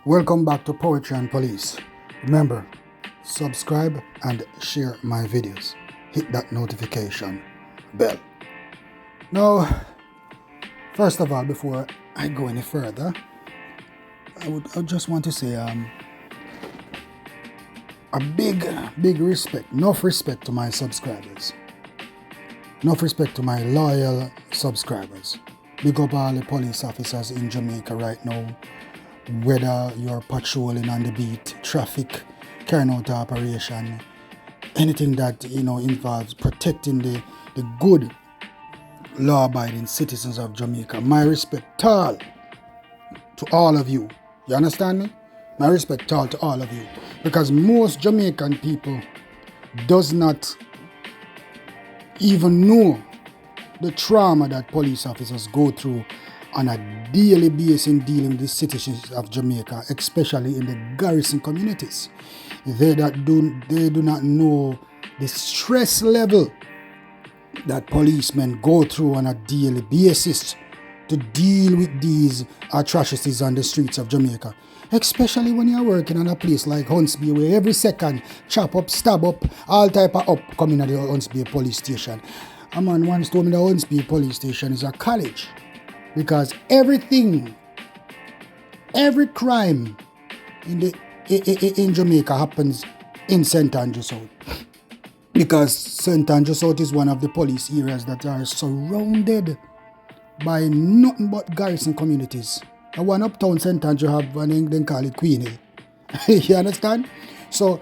Welcome back to Poetry and Police. Remember, subscribe and share my videos. Hit that notification bell. Now, first of all, before I go any further, I just want to say a big respect, enough respect to my subscribers. Enough respect to my loyal subscribers. Big up all the police officers in Jamaica right now. Whether you're patrolling on the beat, traffic, carrying out operation, anything that involves protecting the good law-abiding citizens of Jamaica. My respect to all of you. You understand me? My respect to all of you. Because most Jamaican people does not even know the trauma that police officers go through on a daily basis in dealing with the citizens of Jamaica, especially in the garrison communities. They do not know the stress level that policemen go through on a daily basis to deal with these atrocities on the streets of Jamaica. Especially when you're working on a place like Huntsby, where every second chop up, stab up, all type of up coming at the Huntsby police station. A man once told me the Huntsby police station is a college. Because every crime in Jamaica happens in St. Andrew South. Because St. Andrew South is one of the police areas that are surrounded by nothing but garrison communities. The one uptown St. Andrew have one they call it Queen Hill. You understand? So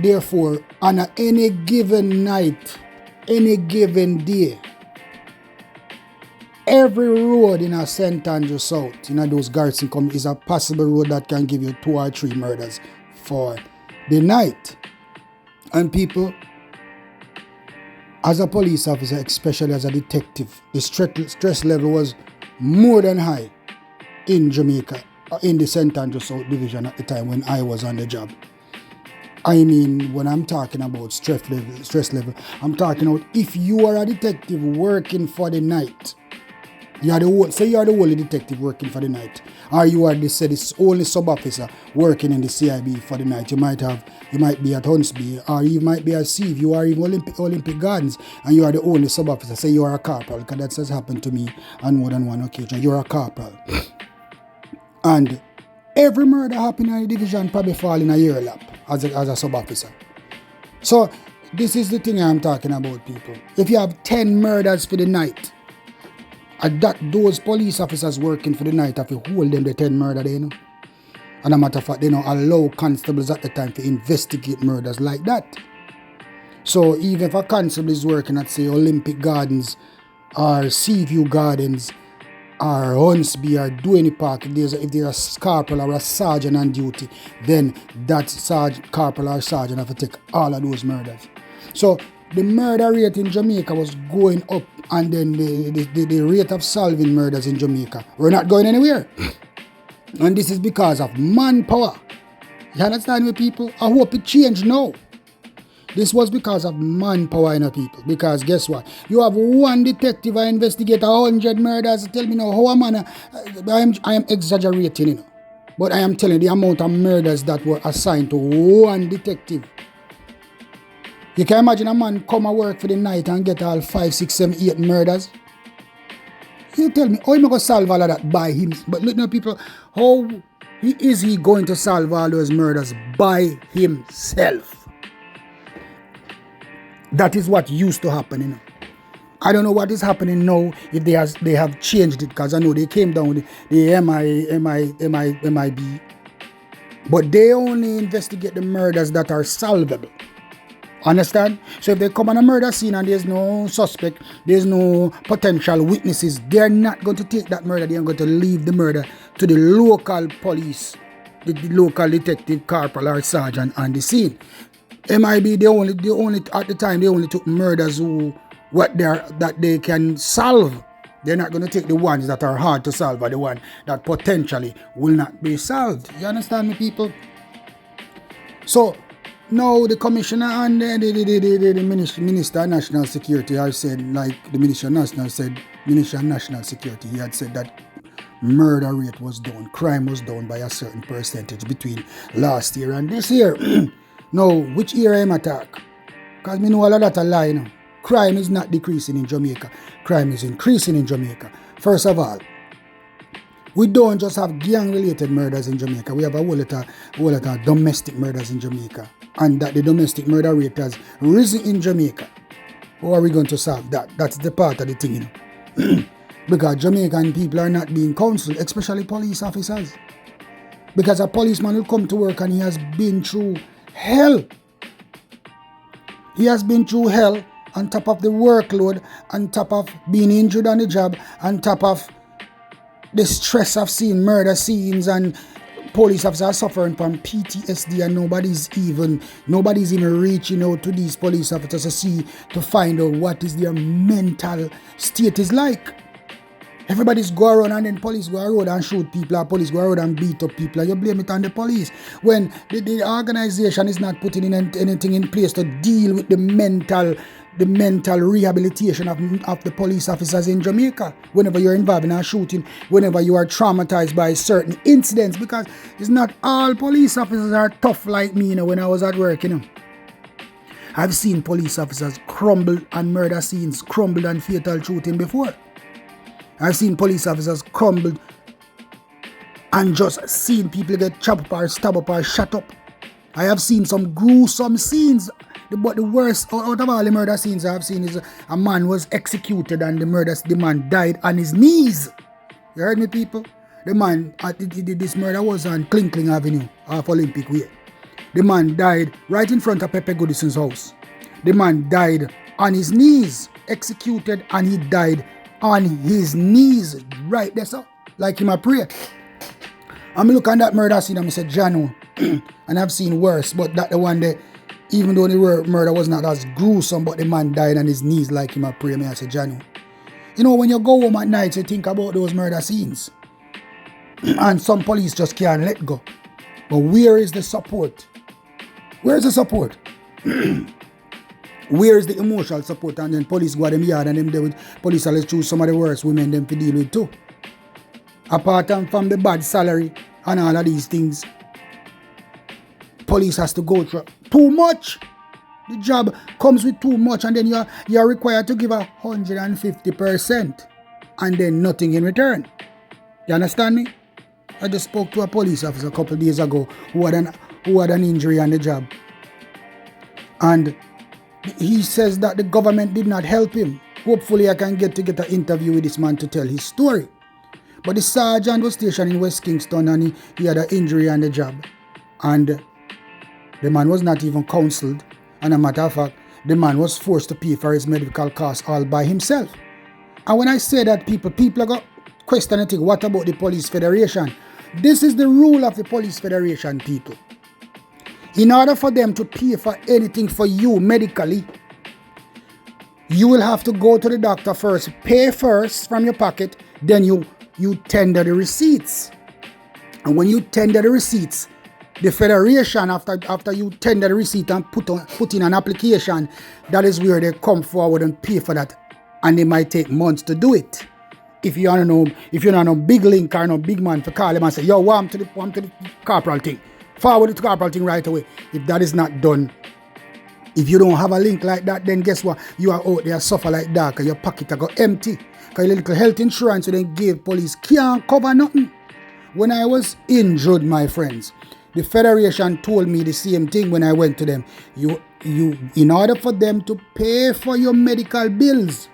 therefore, on any given night, any given day, every road in a St. Andrew South, those garrison communities, is a possible road that can give you 2 or 3 murders for the night. And people, as a police officer, especially as a detective, the stress level was more than high in Jamaica, in the St. Andrew South division at the time when I was on the job. I mean, when I'm talking about stress level, I'm talking about if you are a detective working for the night, you are the only detective working for the night, or you are the only sub-officer working in the CIB for the night. You might be at Huntsby, or you might be at Seaview, or even Olympic Gardens, and you are the only sub-officer. Say you are a corporal, because that has happened to me on more than one occasion. You're a corporal. And every murder happening in the division probably fall in a year lap as a sub-officer. So this is the thing I'm talking about, people. If you have 10 murders for the night, and those police officers working for the night have to hold them the 10 murder there, And a matter of fact, they don't allow constables at the time to investigate murders like that. So even if a constable is working at, say, Olympic Gardens or Seaview Gardens or Huntsby or Duane Park, if there's a corporal or a sergeant on duty, then that corporal or sergeant have to take all of those murders. So the murder rate in Jamaica was going up, and then the rate of solving murders in Jamaica were not going anywhere. And this is because of manpower. You understand me, people? I hope it changed now. This was because of manpower in people. Because guess what? You have one detective who investigate 100 murders. Tell me now, how a man, I am exaggerating, But I am telling you the amount of murders that were assigned to one detective. You can imagine a man come and work for the night and get all 5, 6, 7, 8 murders. You tell me, how am I going to solve all of that by him? But look now, people, how is he going to solve all those murders by himself? That is what used to happen, I don't know what is happening now, if they have changed it, because I know they came down with the MIB. But they only investigate the murders that are solvable. Understand? So if they come on a murder scene and there's no suspect, there's no potential witnesses, they're not going to take that murder. They're going to leave the murder to the local police, the local detective, corporal or sergeant on the scene. MIB, they only at the time they only took murders that they can solve. They're not going to take the ones that are hard to solve or the one that potentially will not be solved. You understand me, people? So now the commissioner and the minister of national security have said, like the minister of national security, he had said that murder rate was down, crime was down by a certain percentage between last year and this year. Now, which year I'm attack? Because me know all of that a lie now. Crime is not decreasing in Jamaica. Crime is increasing in Jamaica. First of all, we don't just have gang-related murders in Jamaica. We have a whole lot of domestic murders in Jamaica. And that the domestic murder rate has risen in Jamaica. How are we going to solve that? That's the part of the thing, you know. Because Jamaican people are not being counseled, especially police officers. Because a policeman will come to work and he has been through hell. He has been through hell on top of the workload, on top of being injured on the job, on top of the stress of seeing murder scenes, and police officers suffering from Ptsd, and nobody's even reaching out to these police officers to find out what is their mental state is like. Everybody's go around and then police go around and shoot people, or police go around and beat up people, and you blame it on the police. When the organization is not putting in anything in place to deal with the mental rehabilitation of the police officers in Jamaica. Whenever you're involved in a shooting, whenever you are traumatized by certain incidents, because it's not all police officers are tough like me, you know, when I was at work, you know. I've seen police officers crumble on murder scenes, crumbled on fatal shooting before. I've seen police officers crumbled and just seen people get chopped up or stabbed up or shot up. I have seen some gruesome scenes, but the worst out of all the murder scenes I have seen is a man was executed and the man died on his knees. You heard me, people? The man, this murder was on Klinkling Avenue off Olympic Way. The man died right in front of Pepe Goodison's house. The man died on his knees, executed, and he died on his knees right there, so like him a pray. I'm looking at that murder scene and I said, Jano, and I've seen worse, but that the one that, even though the murder was not as gruesome, but the man died on his knees like him a pray. I said, Jano, you know, when you go home at night, you think about those murder scenes, and some police just can't let go. But where is the support? Where is the support? Where is the emotional support? And then police go at them yard and them there with police always choose some of the worst women them to deal with too. Apart from the bad salary and all of these things, police has to go through too much. The job comes with too much, and then you're required to give 150% and then nothing in return. You understand me? I just spoke to a police officer a couple of days ago who had an injury on the job. And he says that the government did not help him. Hopefully I can get an interview with this man to tell his story. But the sergeant was stationed in West Kingston and he had an injury on the job. And the man was not even counseled. And a matter of fact, the man was forced to pay for his medical costs all by himself. And when I say that, people are going to question and think, what about the Police Federation? This is the rule of the Police Federation, people. In order for them to pay for anything for you medically, you will have to go to the doctor first, pay first from your pocket, then you tender the receipts. And when you tender the receipts, the Federation, after you tender the receipt and put in an application, that is where they come forward and pay for that. And they might take months to do it. If you're not no big link or no big man to call them and say, yo, want to the corporal thing. Forward the corporal thing right away. If that is not done, if you don't have a link like that, then guess what? You are out there suffer like that because your pocket go empty. Because your little health insurance you then give police can't cover nothing. When I was injured, my friends, the Federation told me the same thing when I went to them. You in order for them to pay for your medical bills,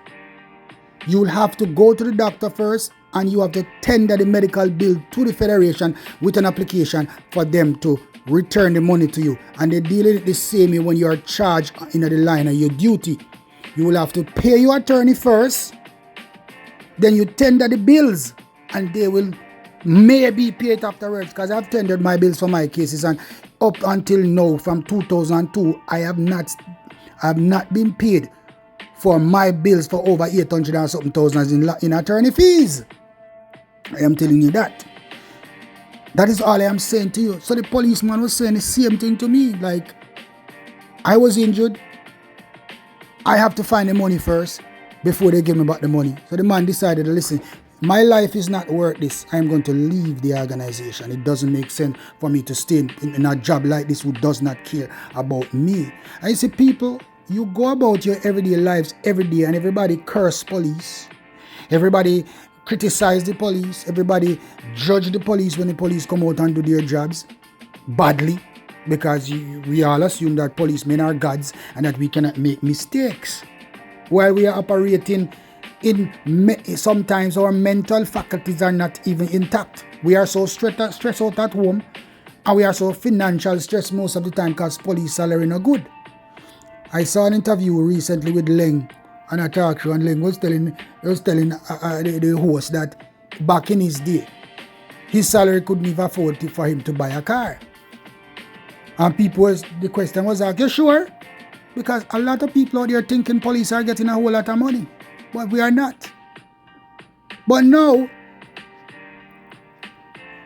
you'll have to go to the doctor first and you have to tender the medical bill to the Federation with an application for them to return the money to you. And they deal it the same way when you are charged in the line of your duty. You will have to pay your attorney first, then you tender the bills, and they will maybe pay it afterwards, because I've tendered my bills for my cases, and up until now, from 2002, I have not been paid for my bills for over 800 and something thousand in attorney fees. I am telling you that. That is all I am saying to you. So the policeman was saying the same thing to me. Like, I was injured. I have to find the money first before they give me back the money. So the man decided, listen, my life is not worth this. I'm going to leave the organization. It doesn't make sense for me to stay in a job like this who does not care about me. I see people, you go about your everyday lives every day and everybody curse police. Everybody criticize the police. Everybody judge the police when the police come out and do their jobs badly, because we all assume that policemen are gods and that we cannot make mistakes. While we are operating sometimes our mental faculties are not even intact. We are so stressed out at home, and we are so financial stressed most of the time because police salary not good. I saw an interview recently with Leng on a talk show, and Leng was telling the host that back in his day, his salary couldn't even afford for him to buy a car. And the question was asked, you sure? Because a lot of people out there thinking police are getting a whole lot of money. But we are not. But now,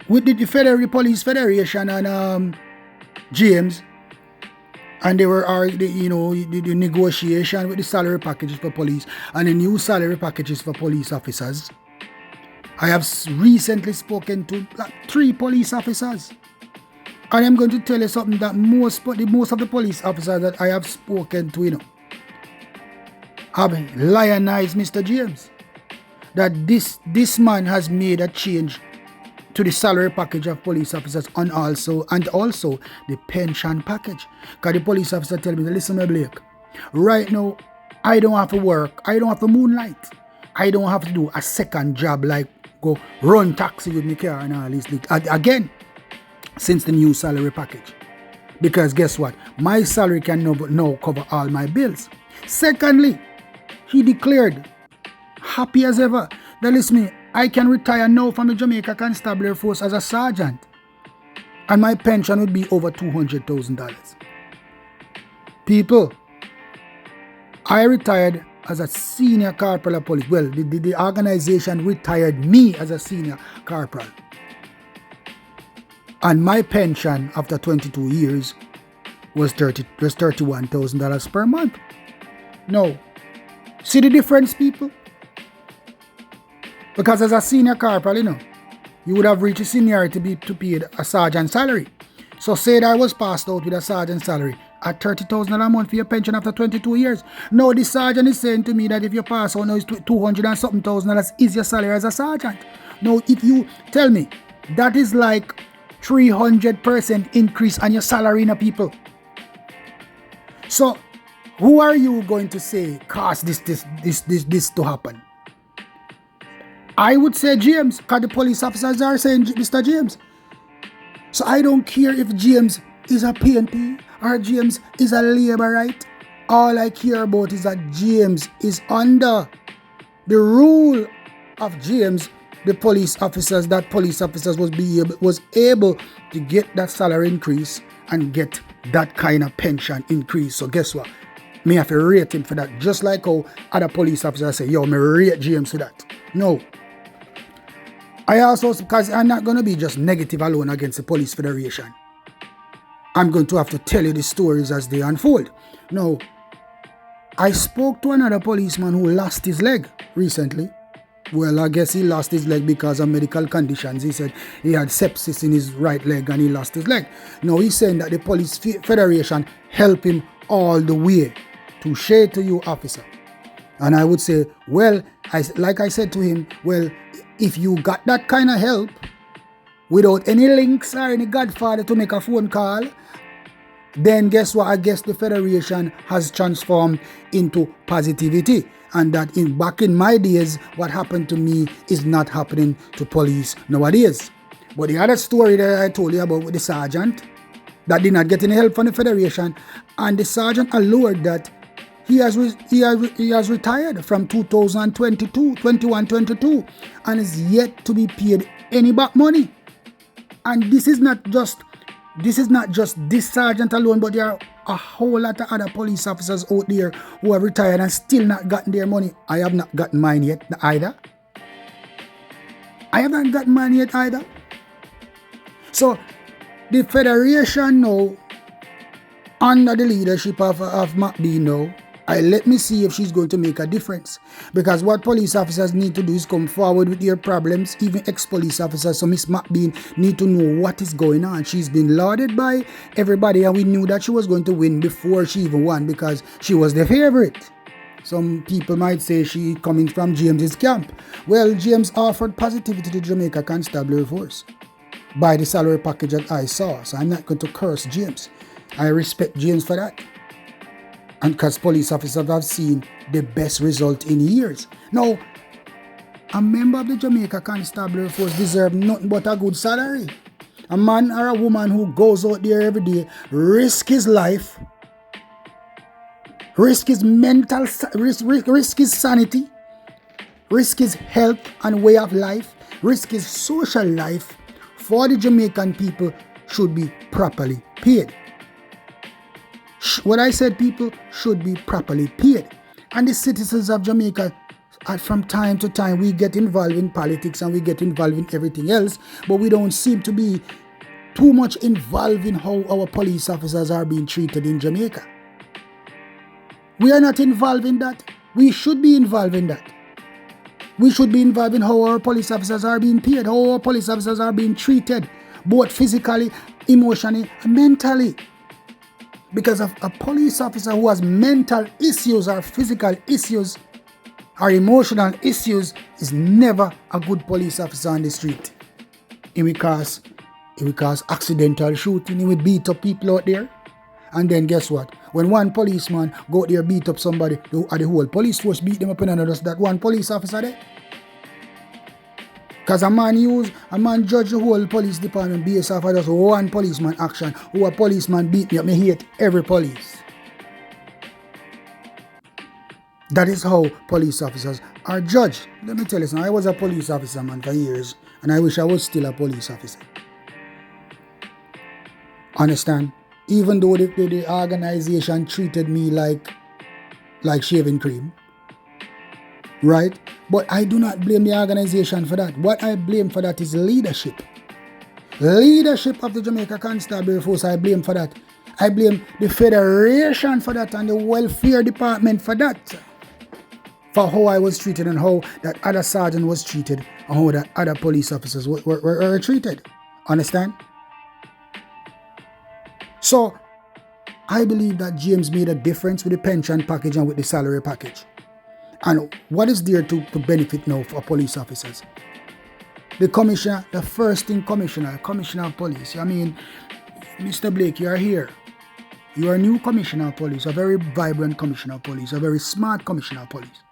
with the Federal Police Federation and James, and there were the negotiation with the salary packages for police and the new salary packages for police officers. I have recently spoken to 3 police officers. And I'm going to tell you something that most of the police officers that I have spoken to, have lionized Mr. James. That this man has made a change to the salary package of police officers and also the pension package. Because the police officer tell me, listen, my Blake, right now, I don't have to work. I don't have to moonlight. I don't have to do a second job like go run taxi with my car and all this. Again, since the new salary package. Because guess what? My salary can now cover all my bills. Secondly, he declared, happy as ever, that listen, I can retire now from the Jamaica Constabulary Force as a sergeant. And my pension would be over $200,000. People, I retired as a senior corporal of police. Well, the organization retired me as a senior corporal. And my pension after 22 years was $31,000 per month. No. See the difference, people? Because as a senior corporal, you would have reached a seniority to pay a sergeant salary. So say that I was passed out with a sergeant salary at $30,000 a month for your pension after 22 years. Now the sergeant is saying to me that if you pass out now it's $200 and something thousand is your salary as a sergeant. Now if you tell me that is like 300% increase on your salary, people. So who are you going to say caused this to happen? I would say James, because the police officers are saying Mr. James. So I don't care if James is a PNP or James is a labourite. All I care about is that James is under the rule of James. The police officers was able to get that salary increase and get that kind of pension increase. So guess what? Me have to rate him for that. Just like how other police officers say, yo, me rate James for that. No. I also, because I'm not going to be just negative alone against the Police Federation. I'm going to have to tell you the stories as they unfold. Now, I spoke to another policeman who lost his leg recently. Well, I guess he lost his leg because of medical conditions. He said he had sepsis in his right leg and he lost his leg. Now he's saying that the Police Federation helped him all the way. Touche to you, officer. And I would say, well, like I said to him, well, if you got that kind of help without any links or any godfather to make a phone call, then guess what? I guess the Federation has transformed into positivity. And that back in my days, what happened to me is not happening to police nowadays. But the other story that I told you about with the sergeant that did not get any help from the Federation, and the sergeant allured that he has retired from 2022 and is yet to be paid any back money. And this is not just this sergeant alone, but there are a whole lot of other police officers out there who have retired and still not gotten their money. I have not gotten mine yet either. So the Federation now, under the leadership of MacD now, Let me see if she's going to make a difference. Because what police officers need to do is come forward with their problems, even ex-police officers. So Miss McBean need to know what is going on. She's been lauded by everybody, and we knew that she was going to win before she even won because she was the favorite. Some people might say she coming from James's camp. Well, James offered positivity to Jamaica Constabulary Force by the salary package that I saw. So I'm not going to curse James. I respect James for that. And because police officers have seen the best result in years. Now, a member of the Jamaica Constabulary Force deserves nothing but a good salary. A man or a woman who goes out there every day, risk his life, risk his mental, risk his sanity, risk his health and way of life, risk his social life for the Jamaican people should be properly paid. What I said, people should be properly paid. And the citizens of Jamaica, from time to time, we get involved in politics and we get involved in everything else, but we don't seem to be too much involved in how our police officers are being treated in Jamaica. We are not involved in that. We should be involved in that. We should be involved in how our police officers are being paid, how our police officers are being treated, both physically, emotionally, and mentally. Because of a police officer who has mental issues or physical issues or emotional issues is never a good police officer on the street. It will cause accidental shooting. It will beat up people out there. And then guess what? When one policeman go out there beat up somebody, the whole police force beat them up in another, that one police officer there. Because a man judge the whole police department based off of just one policeman action. Who a policeman beat me up, me hate every police. That is how police officers are judged. Let me tell you something. I was a police officer, man, for years. And I wish I was still a police officer. Understand? Even though the organization treated me like shaving cream. Right? But I do not blame the organization for that. What I blame for that is leadership. Leadership of the Jamaica Constabulary Force, I blame for that. I blame the Federation for that and the Welfare Department for that. For how I was treated and how that other sergeant was treated and how that other police officers were treated. Understand? So, I believe that James made a difference with the pension package and with the salary package. And what is there to benefit now for police officers? The commissioner, the first thing commissioner of police. I mean, Mr. Blake, you are here. You are a new commissioner of police, a very vibrant commissioner of police, a very smart commissioner of police.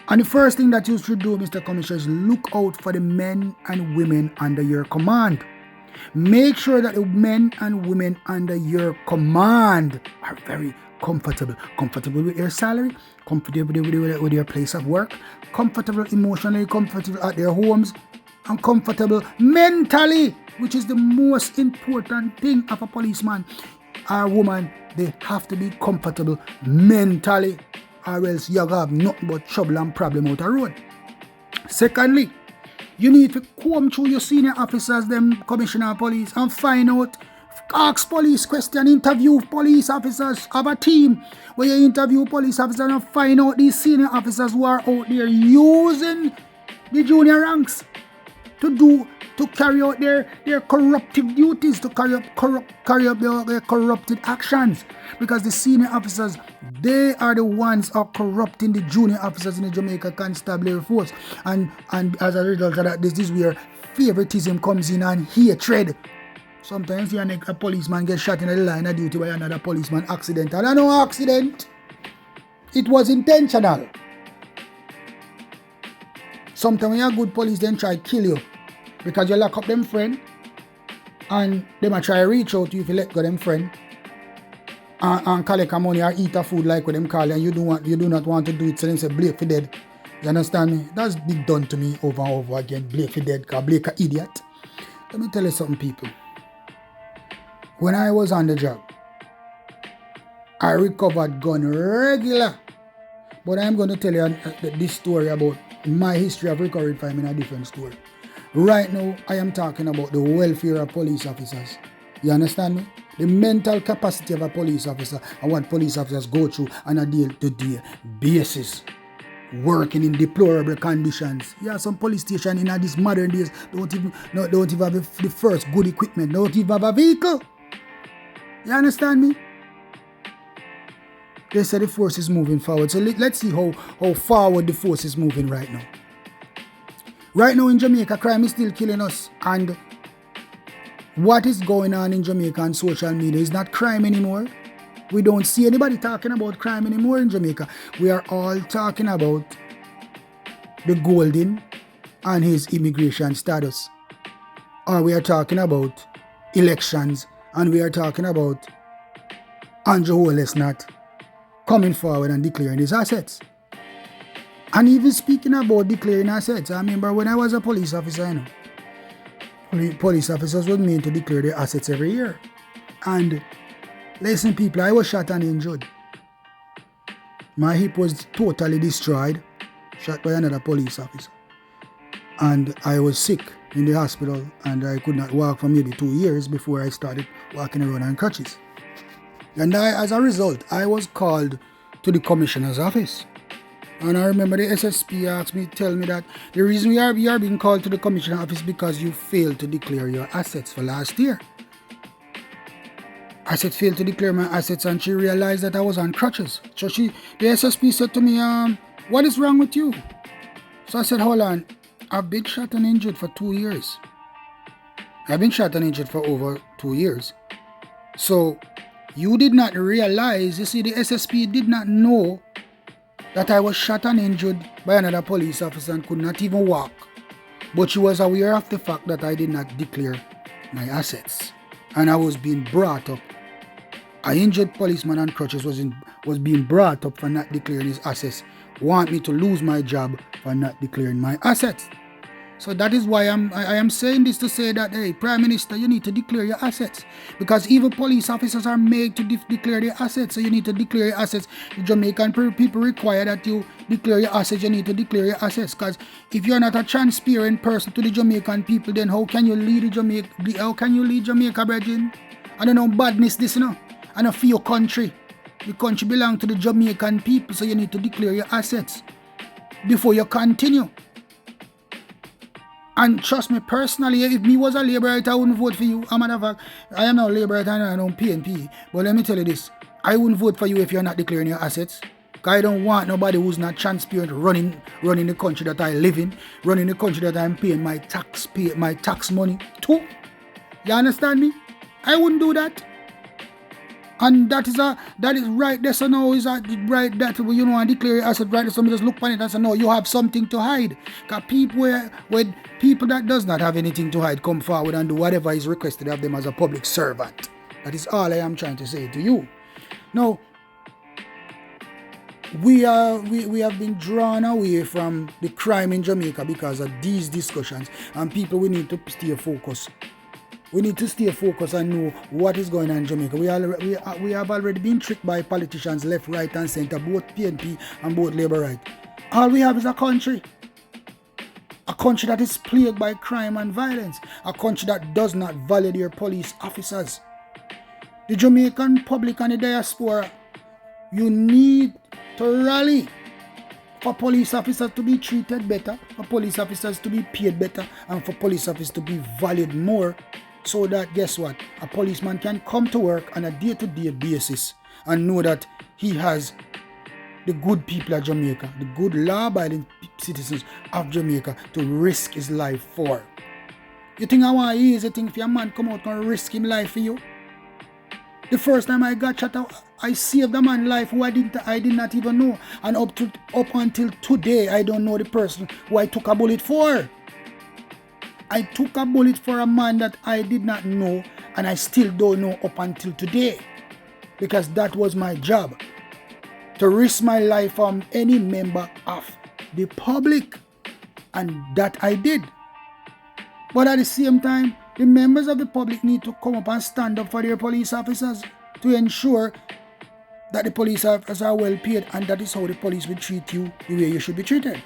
And the first thing that you should do, Mr. Commissioner, is look out for the men and women under your command. Make sure that the men and women under your command are very comfortable with their salary, comfortable with their place of work, comfortable emotionally, comfortable at their homes, and comfortable mentally, which is the most important thing of a policeman or woman. They have to be comfortable mentally, or else you have nothing but trouble and problem out the road. Secondly, you need to comb through your senior officers, them commissioner of police, and find out, ask police questions, interview police officers, have a team where you interview police officers and find out these senior officers who are out there using the junior ranks to carry out their corruptive duties, to carry up their corrupted actions. Because the senior officers, they are the ones who are corrupting the junior officers in the Jamaica Constabulary Force. And as a result of that, this is where favoritism comes in and hatred. Sometimes a policeman gets shot in the line of duty by another policeman accidental. And no accident. It was intentional. Sometimes when you're a good police, then try to kill you. Because you lock up them friend. And they might try to reach out to you if you let go them friend. And collect a money or eat a food like what them call, and you do not want to do it, so they say Blake for dead. You understand me? That's been done to me over and over again. Blake for dead, because Blake an idiot. Let me tell you something, people. When I was on the job, I recovered gun regular. But I'm going to tell you this story about my history of recovering crime in a different story. Right now, I am talking about the welfare of police officers. You understand me? The mental capacity of a police officer and what police officers go through on a day-to-day basis. Working in deplorable conditions. Yeah, some police station in these modern days don't even have the first good equipment, don't even have a vehicle. You understand me? They say the force is moving forward. So let's see how forward the force is moving right now. Right now in Jamaica, crime is still killing us. And what is going on in Jamaica on social media is not crime anymore. We don't see anybody talking about crime anymore in Jamaica. We are all talking about the Golden and his immigration status. Or we are talking about elections, and we are talking about Andrew Holness not coming forward and declaring his assets. And even speaking about declaring assets, I remember when I was a police officer, police officers were meant to declare their assets every year. And listen, people, I was shot and injured. My hip was totally destroyed, shot by another police officer. And I was sick in the hospital, and I could not walk for maybe 2 years before I started walking around on crutches. And as a result, I was called to the commissioner's office. And I remember the SSP tell me that the reason you are being called to the commissioner's office because you failed to declare your assets for last year. I said, failed to declare my assets, and she realized that I was on crutches. So the SSP said to me, what is wrong with you? So I said, hold on, I've been shot and injured for 2 years. I've been shot and injured for over 2 years. So you did not realize, you see, the SSP did not know that I was shot and injured by another police officer and could not even walk. But she was aware of the fact that I did not declare my assets. And I was being brought up. An injured policeman on crutches was being brought up for not declaring his assets. Want me to lose my job for not declaring my assets. So that is why I am saying this to say that, hey, Prime Minister, you need to declare your assets. Because even police officers are made to declare their assets. So you need to declare your assets. The Jamaican people require that you declare your assets. You need to declare your assets. Because if you're not a transparent person to the Jamaican people, then how can you lead Jamaica, brethren? I don't know badness this, I don't feel your country. The country belongs to the Jamaican people. So you need to declare your assets before you continue. And trust me, personally, if me was a labourite, I wouldn't vote for you. As a matter of fact, I am not a labourite and I don't PNP. But let me tell you this, I wouldn't vote for you if you're not declaring your assets. Because I don't want nobody who's not transparent running the country that I live in, running the country that I'm paying my tax money to. You understand me? I wouldn't do that. And that is right there. So now is right that you know, and declare your asset right there. So just look on it and say, no, you have something to hide. Because people that does not have anything to hide come forward and do whatever is requested of them as a public servant. That is all I am trying to say to you. Now, we have been drawn away from the crime in Jamaica because of these discussions, and people, we need to stay focused. We need to stay focused and know what is going on in Jamaica. We have already been tricked by politicians left, right and center, both PNP and both Labour right. All we have is a country that is plagued by crime and violence, a country that does not value their police officers. The Jamaican public and the diaspora, you need to rally for police officers to be treated better, for police officers to be paid better, and for police officers to be valued more. So that, guess what? A policeman can come to work on a day-to-day basis and know that he has the good people of Jamaica, the good law-abiding citizens of Jamaica to risk his life for. You think I want to easy thing for a man come out and risk his life for you? The first time I got shot, I saved a man's life who I did not even know. And up until today, I don't know the person who I took a bullet for. I took a bullet for a man that I did not know, and I still don't know up until today. Because that was my job. To risk my life from any member of the public. And that I did. But at the same time, the members of the public need to come up and stand up for their police officers to ensure that the police officers are well paid, and that is how the police will treat you the way you should be treated.